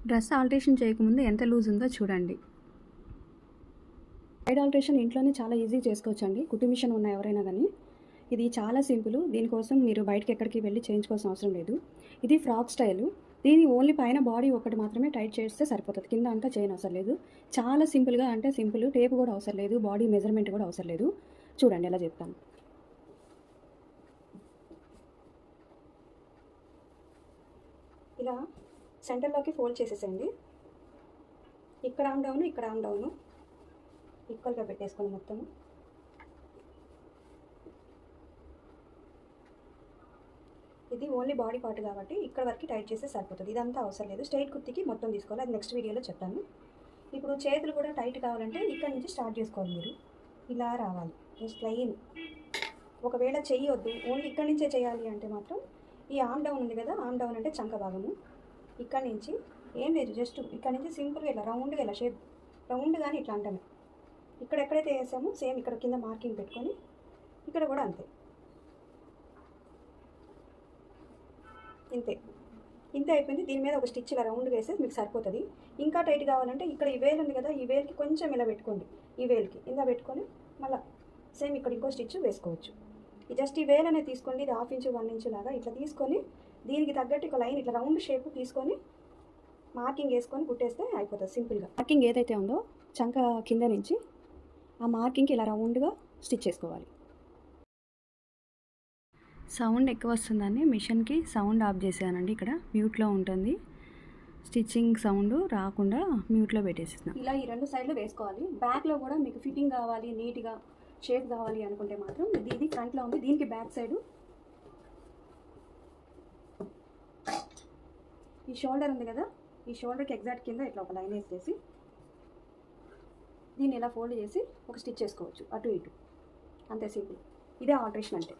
Dress alteration చేయకముందు ఎంత loose ఉందో చూడండి. సైడ్ ఆల్టరేషన్ ఇంట్లోనే చాలా ఈజీగా చేసుకోవచ్చండి. కుట్టు మిషన్ ఉన్న ఎవరైనా కానీ ఇది చాలా సింపుల్. దీనికోసం మీరు బయటకి ఎక్కడికి వెళ్ళి చేయించుకోవాల్సిన అవసరం లేదు. ఇది ఫ్రాక్ స్టైలు. దీని ఓన్లీ పైన బాడీ ఒకటి మాత్రమే టైట్ చేస్తే సరిపోతుంది. కింద అంతా చేయని అవసరం లేదు. చాలా సింపుల్గా అంటే సింపుల్. టేప్ కూడా అవసరం లేదు. బాడీ మెజర్మెంట్ కూడా అవసరం లేదు. చూడండి ఎలా చెప్తాను. ఇలా సెంటర్లోకి ఫోల్డ్ చేసేసేయండి. ఇక్కడ ఆమ్ డౌన్, ఇక్కడ ఆమ్ డౌను ఈక్వల్గా పెట్టేసుకోండి మొత్తము. ఇది ఓన్లీ బాడీ పార్ట్ కాబట్టి ఇక్కడ వరకు టైట్ చేస్తే సరిపోతుంది. ఇదంతా అవసరం లేదు. స్ట్రైట్ కుర్తికి మొత్తం తీసుకోవాలి. అది నెక్స్ట్ వీడియోలో చెప్తాను. ఇప్పుడు చేతులు కూడా టైట్ కావాలంటే ఇక్కడ నుంచి స్టార్ట్ చేసుకోవాలి. మీరు ఇలా రావాలి జస్ట్ లైన్. ఒకవేళ చెయ్యొద్దు, ఓన్లీ ఇక్కడి నుంచే చేయాలి అంటే మాత్రం ఈ ఆమ్ డౌన్ ఉంది కదా, ఆమ్ డౌన్ అంటే చంక భాగము. ఇక్కడ నుంచి ఏం లేదు, జస్ట్ ఇక్కడ నుంచి సింపుల్గా ఇలా రౌండ్గా ఇలా షేప్ రౌండ్గానే ఇట్లా అంటామే. ఇక్కడ ఎక్కడైతే వేసామో సేమ్ ఇక్కడ కింద మార్కింగ్ పెట్టుకొని ఇక్కడ కూడా అంతే. ఇంతే ఇంతే అయిపోయింది. దీని మీద ఒక స్టిచ్ ఇలా రౌండ్ వేసేసి మీకు సరిపోతుంది. ఇంకా టైట్ కావాలంటే ఇక్కడ ఈ వేలు ఉంది కదా, ఈ వేలుకి కొంచెం ఇలా పెట్టుకోండి. ఈ వేలుకి ఇలా పెట్టుకొని మళ్ళీ సేమ్ ఇక్కడ ఇంకో స్టిచ్ వేసుకోవచ్చు. ఈ జస్ట్ ఈ వేలు అనేది తీసుకోండి. ఇది 1/2 ఇంచ్ 1 ఇంచ్ లాగా ఇట్లా తీసుకొని దీనికి తగ్గట్టు ఒక లైన్ ఇట్లా రౌండ్ షేప్ తీసుకొని మార్కింగ్ వేసుకొని కుట్టేస్తే అయిపోతుంది సింపుల్గా. మార్కింగ్ ఏదైతే ఉందో చంక కింద నుంచి ఆ మార్కింగ్కి ఇలా రౌండ్గా స్టిచ్ చేసుకోవాలి. సౌండ్ ఎక్కువ వస్తుందని మిషన్కి సౌండ్ ఆఫ్ చేసానండి. ఇక్కడ మ్యూట్లో ఉంటుంది. స్టిచ్చింగ్ సౌండ్ రాకుండా మ్యూట్లో పెట్టేస్తున్నాను. ఇలా ఈ 2 సైడ్లు వేసుకోవాలి. బ్యాక్లో కూడా మీకు ఫిట్టింగ్ కావాలి, నీట్గా షేప్ కావాలి అనుకుంటే మాత్రం ఇది ఫ్రంట్లో ఉంది. దీనికి బ్యాక్ సైడు ఈ షోల్డర్ ఉంది కదా, ఈ షోల్డర్కి ఎగ్జాక్ట్ కింద ఇట్లా ఒక లైన్ వేసేసి దీన్ని ఇలా ఫోల్డ్ చేసి ఒక స్టిచ్ చేసుకోవచ్చు అటు ఇటు. అంతే సింపుల్. ఇదే ఆల్టరేషన్ అంటే.